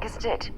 isn't it?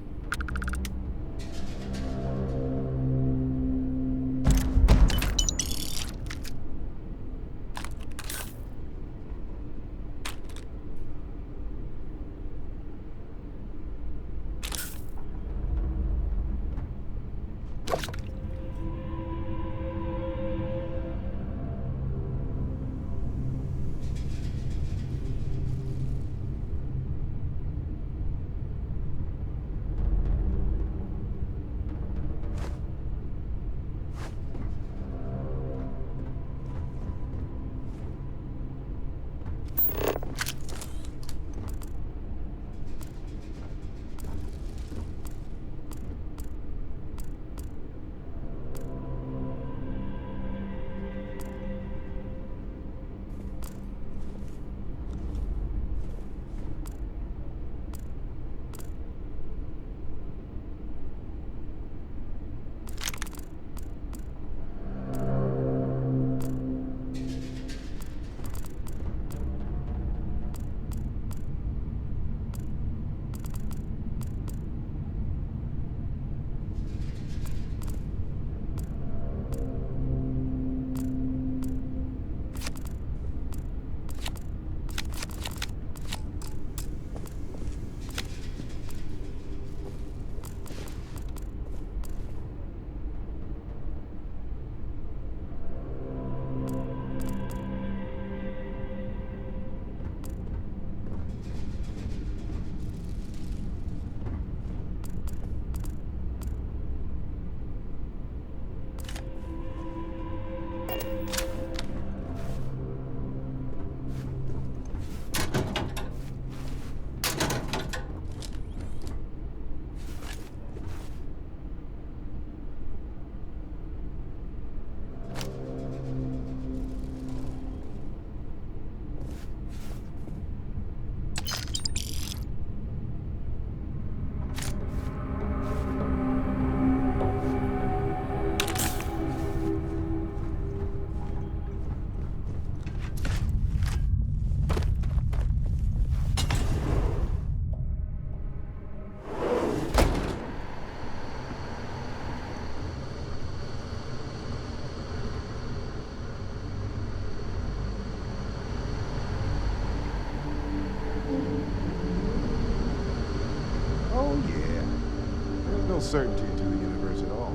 Certainty to the universe at all.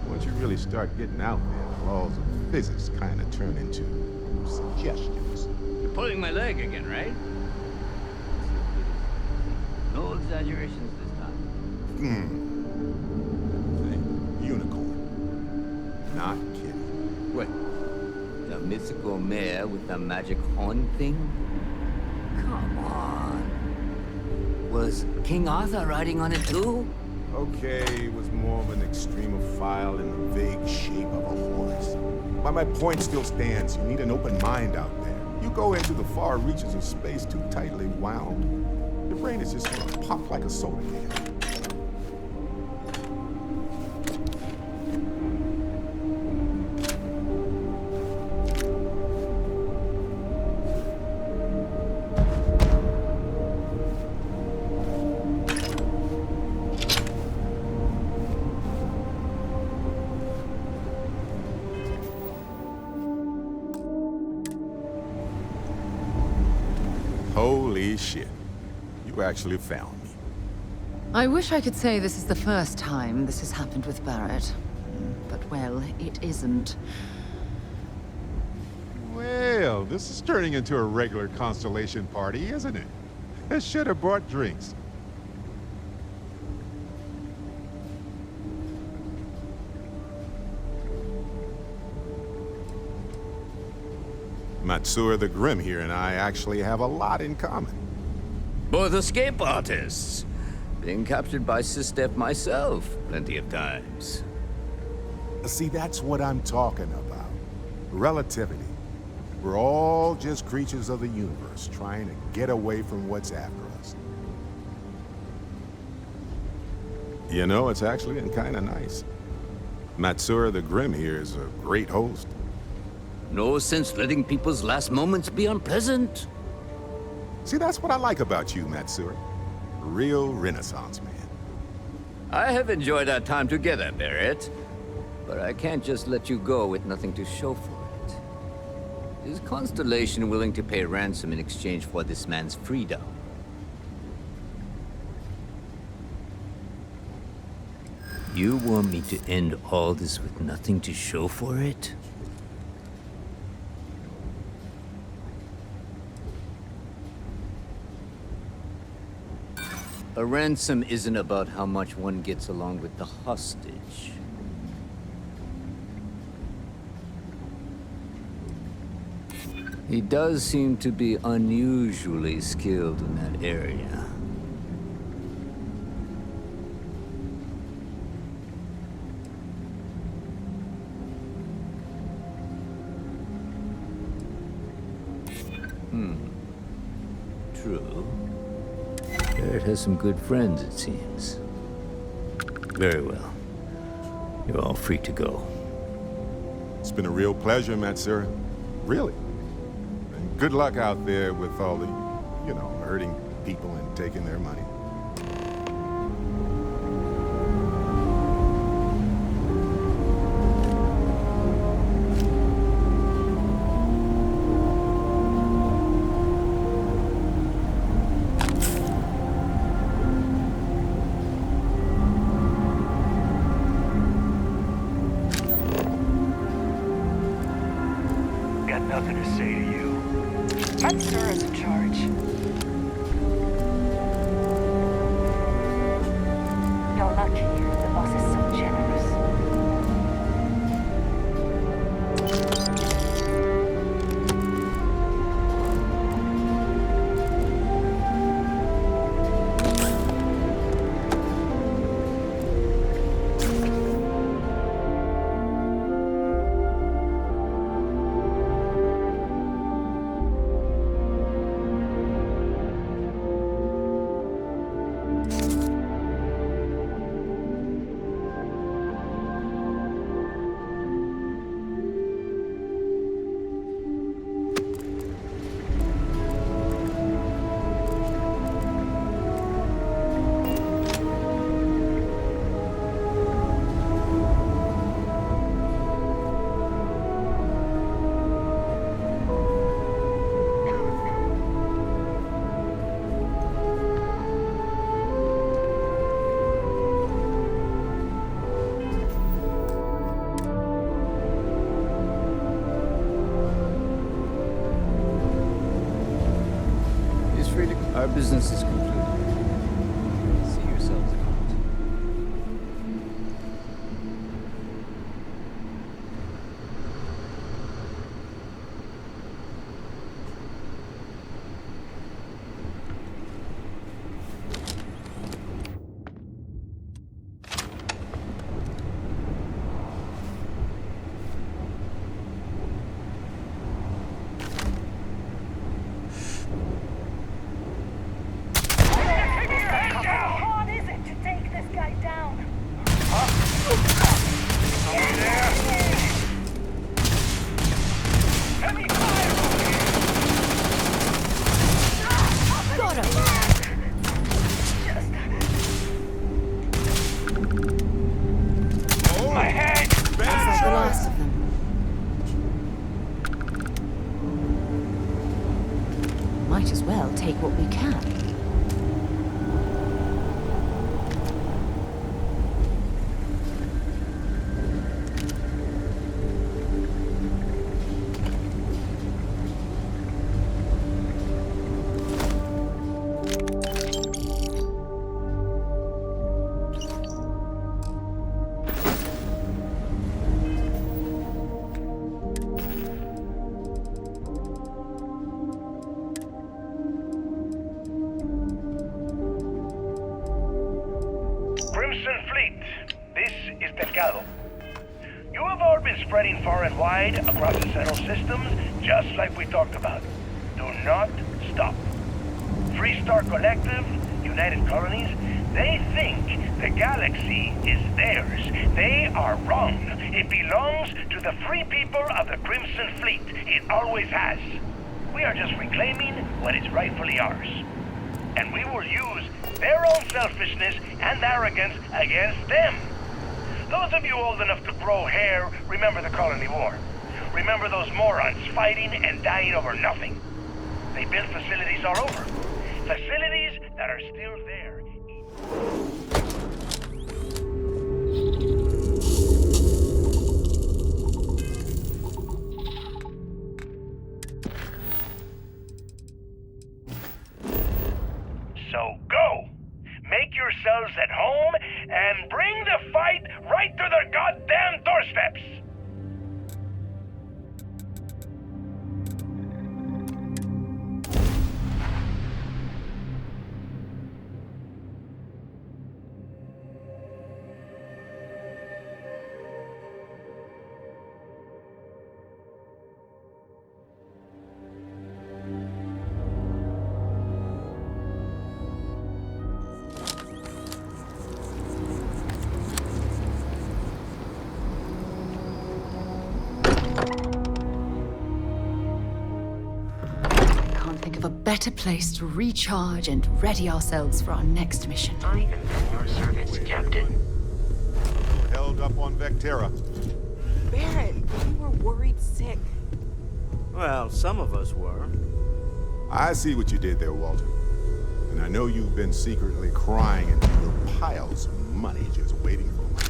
Once you really start getting out there, the laws of physics kind of turn into suggestions. You're pulling my leg again, right? No exaggerations this time. Thing. Unicorn. Not kidding. What? The mythical mare with the magic horn thing? Come on. Was King Arthur riding on it too? Okay, it was more of an extremophile in the vague shape of a horse. But my point still stands. You need an open mind out there. You go into the far reaches of space too tightly wound, your brain is just gonna pop like a soda can. Holy shit. You actually found me. I wish I could say this is the first time this has happened with Barrett. But, well, it isn't. Well, this is turning into a regular Constellation party, isn't it? I should have brought drinks. Matsura the Grim here and I actually have a lot in common. Both escape artists. Being captured by Sistef myself plenty of times. See, that's what I'm talking about. Relativity. We're all just creatures of the universe trying to get away from what's after us. You know, it's actually been kind of nice. Matsura the Grim here is a great host. No sense letting people's last moments be unpleasant. See, that's what I like about you, Matsura. Real Renaissance man. I have enjoyed our time together, Barrett. But I can't just let you go with nothing to show for it. Is Constellation willing to pay ransom in exchange for this man's freedom? You want me to end all this with nothing to show for it? A ransom isn't about how much one gets along with the hostage. He does seem to be unusually skilled in that area. True. Barrett has some good friends, it seems. Very well. You're all free to go. It's been a real pleasure, Matsura. Really. And good luck out there with all the, hurting people and taking their money. Nothing to say to you. Matsura's in charge. You're lucky the boss is so generous. Our business is concluded. See yourselves out. Might as well take what we can. You have all been spreading far and wide across the Central Systems, just like we talked about. Do not stop. Freestar Collective, United Colonies, they think the galaxy is theirs. They are wrong. It belongs to the free people of the Crimson Fleet. It always has. We are just reclaiming what is rightfully ours. And we will use their own selfishness and arrogance against them. Those of you old enough to grow hair remember the Colony War. Remember those morons fighting and dying over nothing. They built facilities all over. Facilities that are still there. So go! Make yourselves at home and bring the fight right to their goddamn doorsteps! Of a better place to recharge and ready ourselves for our next mission. I am at your service, Captain. We're held up on Vectera. Barrett, we were worried sick. Well, some of us were. I see what you did there, Walter. And I know you've been secretly crying into your piles of money just waiting for my...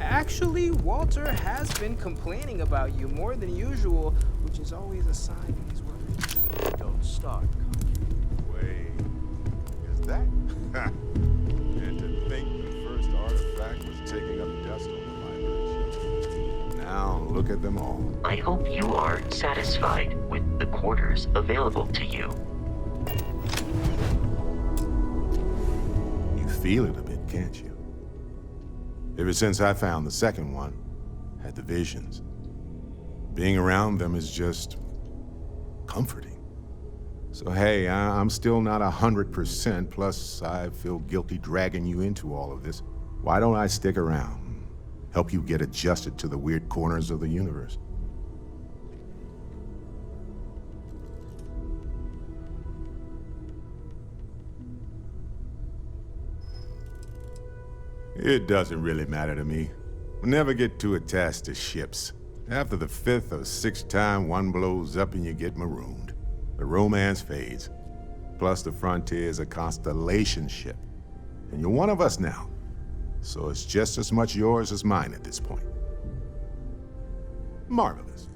Actually, Walter has been complaining about you more than usual, which is always a sign he's worried. Don't start. Wait, is that? And to think the first artifact was taking up dust on the migration. Now look at them all. I hope you are satisfied with the quarters available to you. You feel it a bit, can't you? Ever since I found the second one, had the visions. Being around them is just comforting. So hey, I'm still not 100%, plus I feel guilty dragging you into all of this. Why don't I stick around? Help you get adjusted to the weird corners of the universe. It doesn't really matter to me. We'll never get too attached to ships. After the 5th or 6th time one blows up and you get marooned, the romance fades. Plus the Frontier is a constellation ship. And you're one of us now. So it's just as much yours as mine at this point. Marvelous.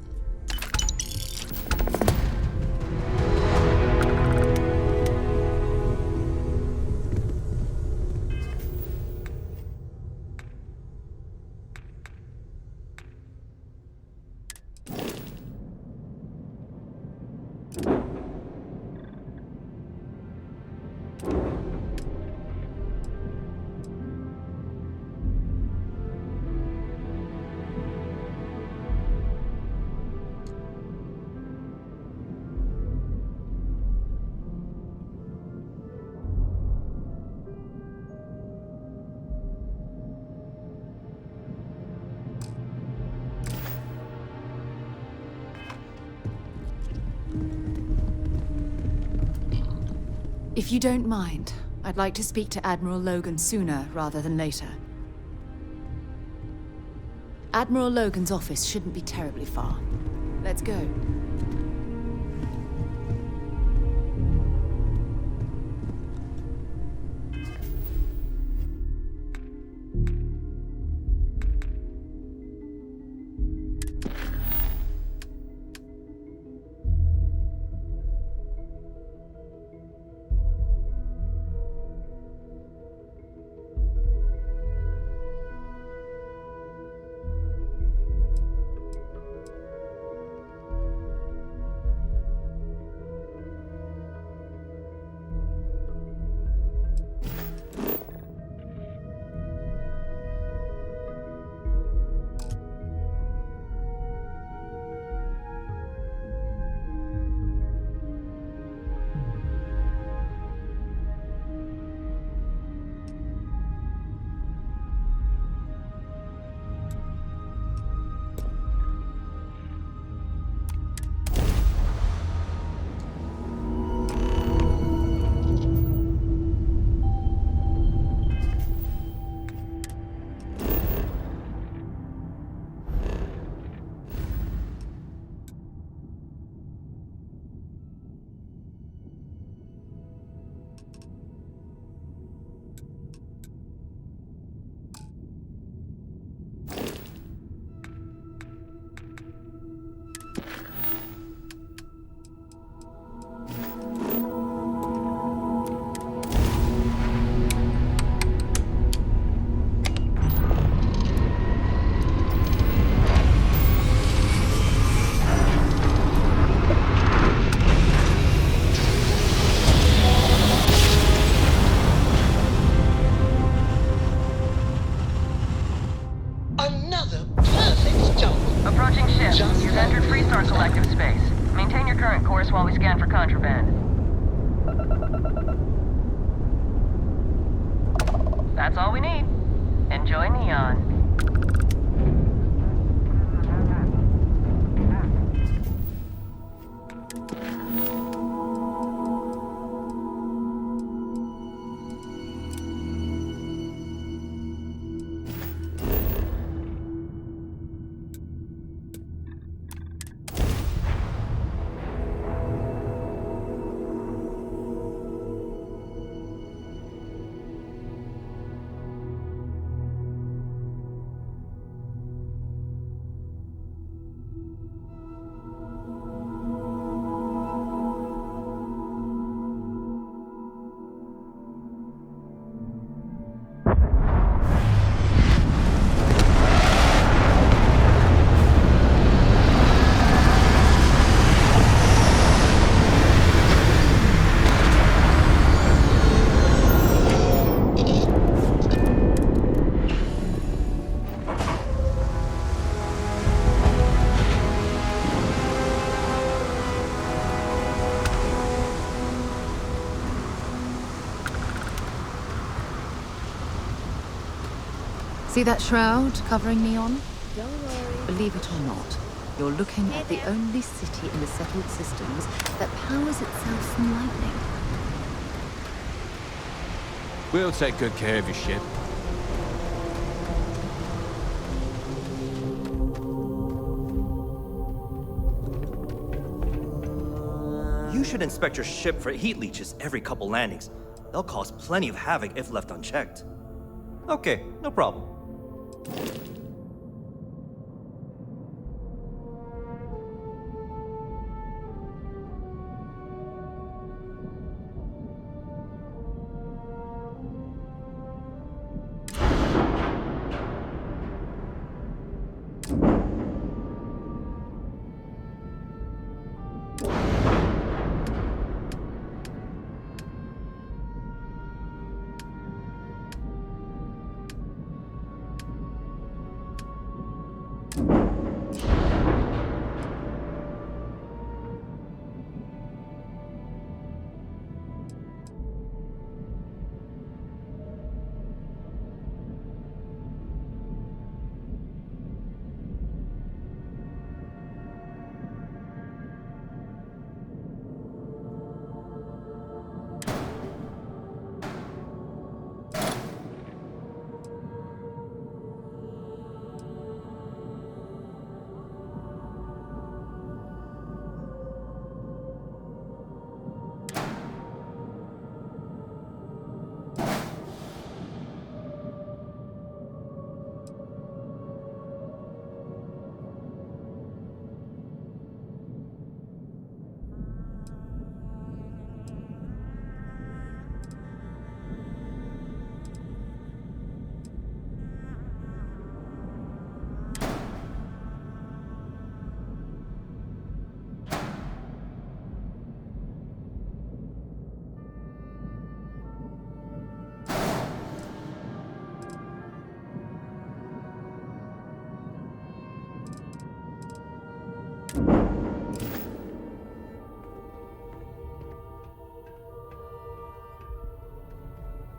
If you don't mind, I'd like to speak to Admiral Logan sooner rather than later. Admiral Logan's office shouldn't be terribly far. Let's go. for collective space. Maintain your current course while we scan for contraband. That's all we need. Enjoy Neon. See that shroud covering Neon? Don't worry. Believe it or not, you're looking at the only city in the settled systems that powers itself from lightning. We'll take good care of your ship. You should inspect your ship for heat leeches every couple landings. They'll cause plenty of havoc if left unchecked. Okay, no problem.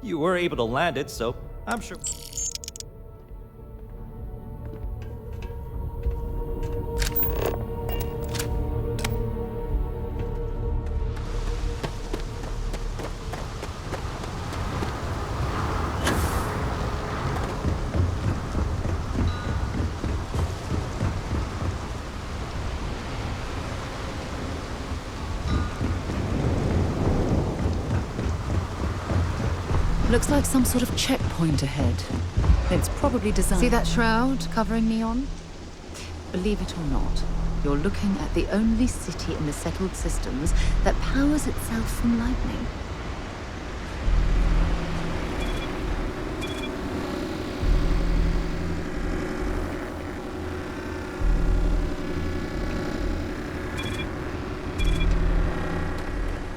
You were able to land it, so I'm sure. Looks like some sort of checkpoint ahead. It's probably designed... See that shroud covering Neon? Believe it or not, you're looking at the only city in the settled systems that powers itself from lightning.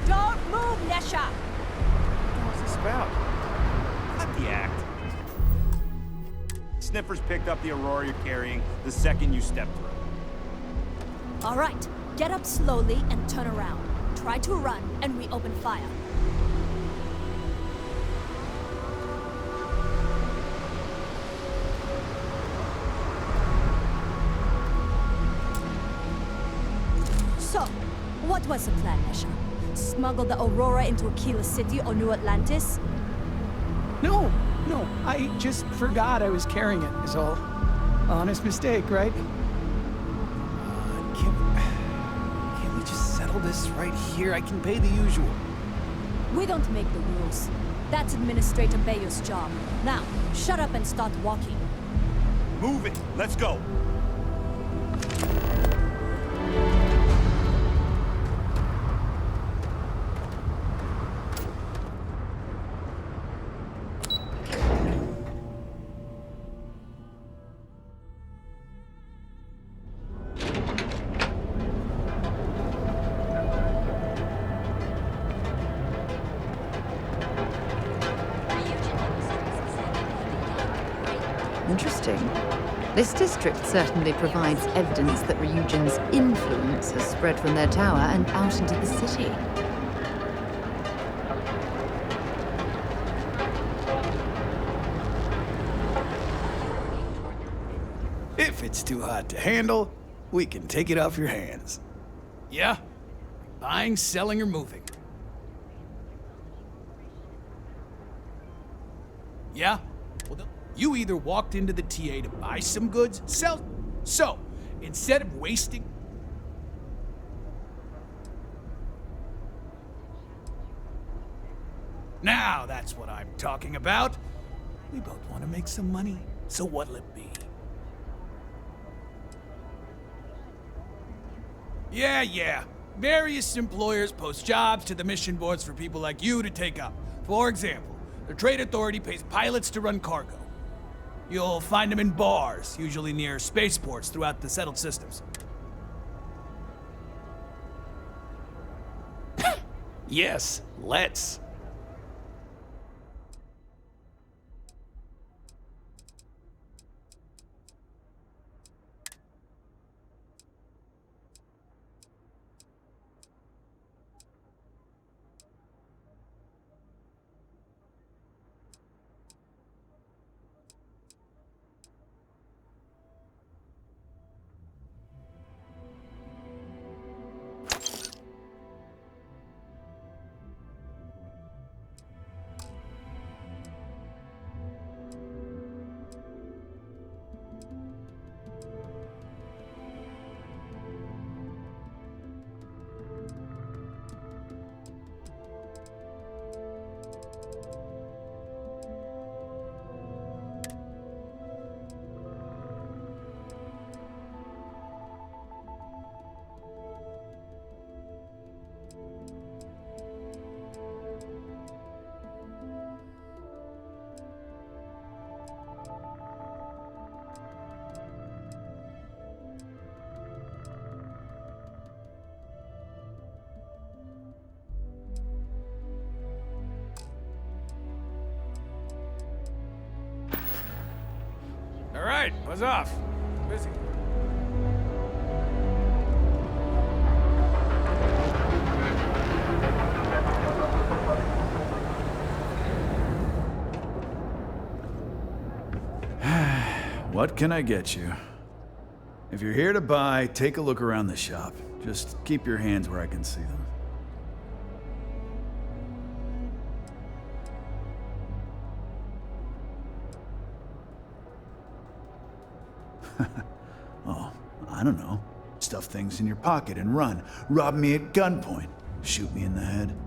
Don't move, Nesha! What's this about? Cut the act. Sniffers picked up the Aurora you're carrying the second you stepped through. All right, get up slowly and turn around. Try to run, and we open fire. So, what was the plan, Nesha? Smuggle the Aurora into Aquila City or New Atlantis? No, I just forgot I was carrying it, is all. Honest mistake, right? Can't we just settle this right here? I can pay the usual. We don't make the rules. That's Administrator Bayer's job. Now, shut up and start walking. Move it! Let's go! Interesting. This district certainly provides evidence that Ryujin's influence has spread from their tower and out into the city. If it's too hot to handle, we can take it off your hands. Yeah? Buying, selling, or moving? Yeah? Well, you either walked into the TA to buy some goods, sell... So, instead of wasting... Now that's what I'm talking about. We both want to make some money, so what'll it be? Yeah. Various employers post jobs to the mission boards for people like you to take up. For example, the Trade Authority pays pilots to run cargo. You'll find them in bars, usually near spaceports throughout the settled systems. Yes, let's. All right, what's off? Busy. What can I get you? If you're here to buy, take a look around the shop. Just keep your hands where I can see them. Oh, I don't know. Stuff things in your pocket and run. Rob me at gunpoint. Shoot me in the head.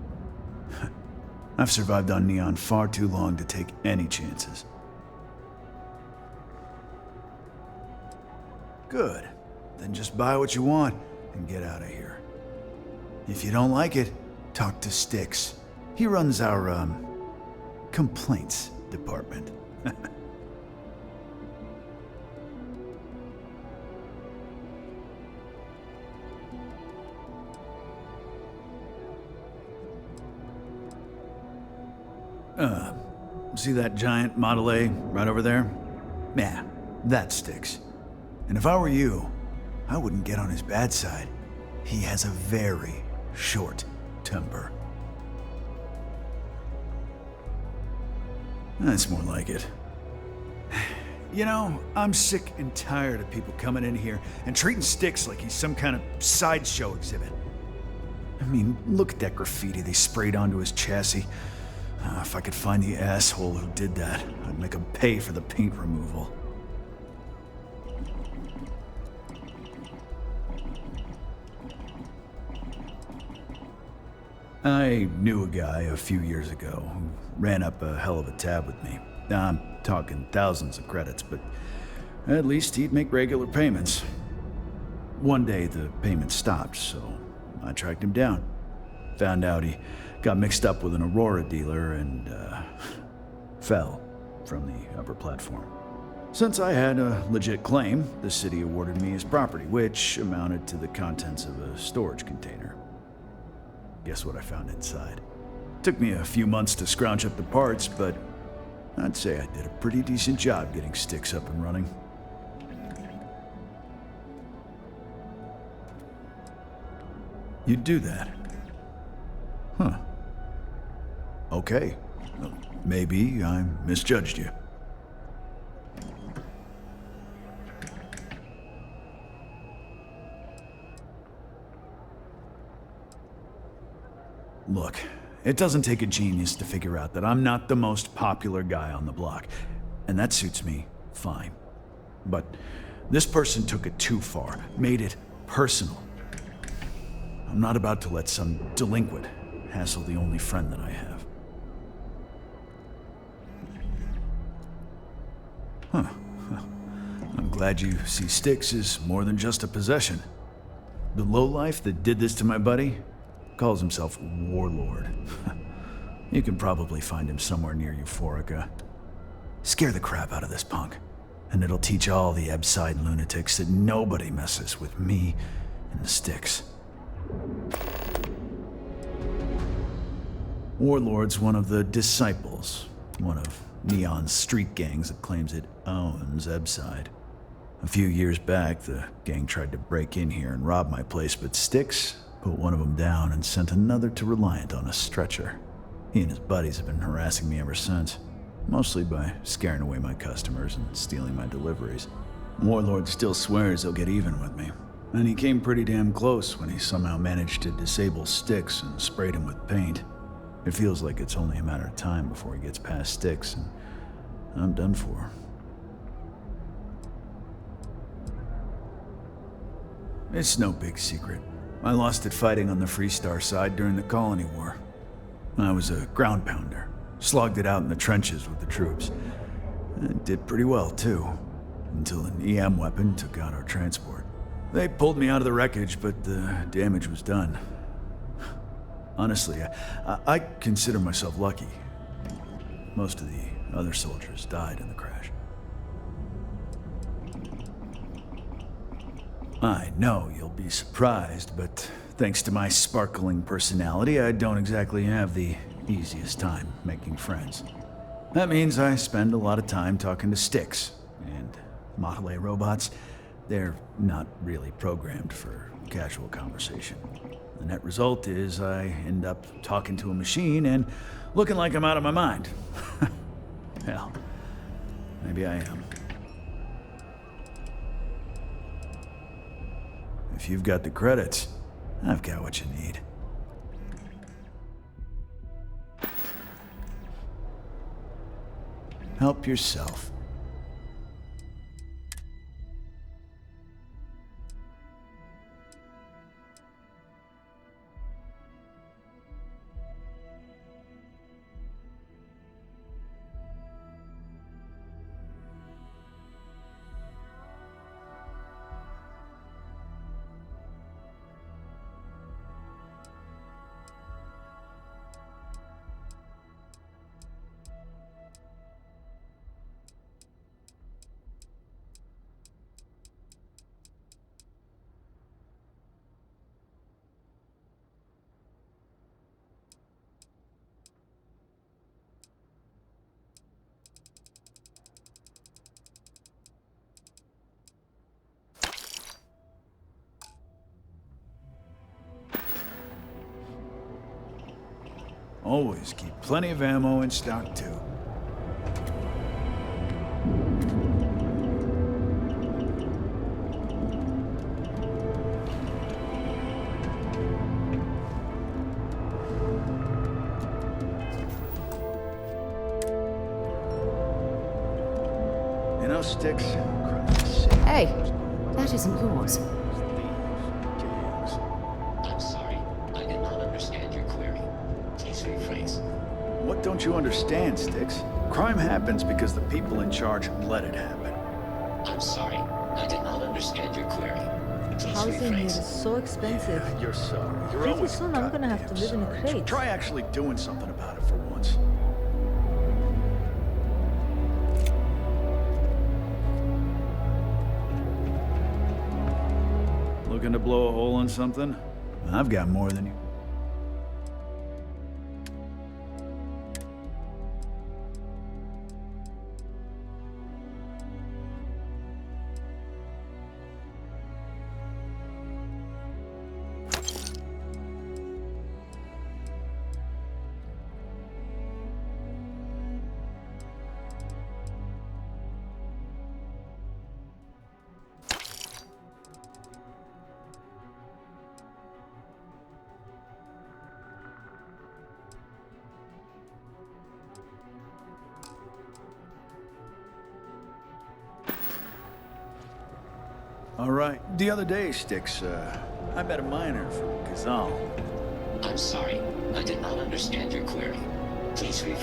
I've survived on Neon far too long to take any chances. Good. Then just buy what you want and get out of here. If you don't like it, talk to Styx. He runs our, complaints department. See that giant Model A right over there? Yeah, that Styx. And if I were you, I wouldn't get on his bad side. He has a very short temper. That's more like it. You know, I'm sick and tired of people coming in here and treating Styx like he's some kind of sideshow exhibit. I mean, look at that graffiti they sprayed onto his chassis. If I could find the asshole who did that, I'd make him pay for the paint removal. I knew a guy a few years ago who ran up a hell of a tab with me. I'm talking thousands of credits, but at least he'd make regular payments. One day the payments stopped, so I tracked him down. Found out he got mixed up with an Aurora dealer and fell from the upper platform. Since I had a legit claim, the city awarded me his property, which amounted to the contents of a storage container. Guess what I found inside? Took me a few months to scrounge up the parts, but I'd say I did a pretty decent job getting Styx up and running. You'd do that? Huh. Okay. Well, maybe I misjudged you. Look, it doesn't take a genius to figure out that I'm not the most popular guy on the block, and that suits me fine. But this person took it too far, made it personal. I'm not about to let some delinquent hassle the only friend that I have. Huh. I'm glad you see Styx as more than just a possession. The lowlife that did this to my buddy calls himself Warlord. You can probably find him somewhere near Euphorica. Scare the crap out of this punk, and it'll teach all the Ebside lunatics that nobody messes with me and the Styx. Warlord's one of the Disciples, one of Neon's street gangs that claims it owns Ebside. A few years back, the gang tried to break in here and rob my place, but Styx put one of them down and sent another to Reliant on a stretcher. He and his buddies have been harassing me ever since, mostly by scaring away my customers and stealing my deliveries. Warlord still swears he'll get even with me, and he came pretty damn close when he somehow managed to disable Styx and sprayed him with paint. It feels like it's only a matter of time before he gets past Styx, and I'm done for. It's no big secret. I lost it fighting on the Freestar side during the Colony War. I was a ground pounder, slogged it out in the trenches with the troops. And did pretty well, too, until an EM weapon took out our transport. They pulled me out of the wreckage, but the damage was done. Honestly, I consider myself lucky. Most of the other soldiers died in the crash. I know you'll be surprised, but thanks to my sparkling personality, I don't exactly have the easiest time making friends. That means I spend a lot of time talking to Styx, and Model A robots, they're not really programmed for casual conversation. The net result is I end up talking to a machine and looking like I'm out of my mind. Hell, maybe I am. If you've got the credits, I've got what you need. Help yourself. Always keep plenty of ammo in stock, too. You know, Sticks? Hey, that isn't yours. I'm sorry. I did not understand your query. Please rephrase. What don't you understand, Sticks? Crime happens because the people in charge let it happen. I'm sorry. I did not understand your query. Please Housing here rephrase. is so expensive. Yeah, you're sorry. You're Pretty always soon I'm gonna have to live in a sorry. crate. Try actually doing something about it for once. Looking to blow a hole in something? I've got more than you. All right. The other day, Sticks, I met a miner from Kazal. I'm sorry. I did not understand your query. Please rephrase.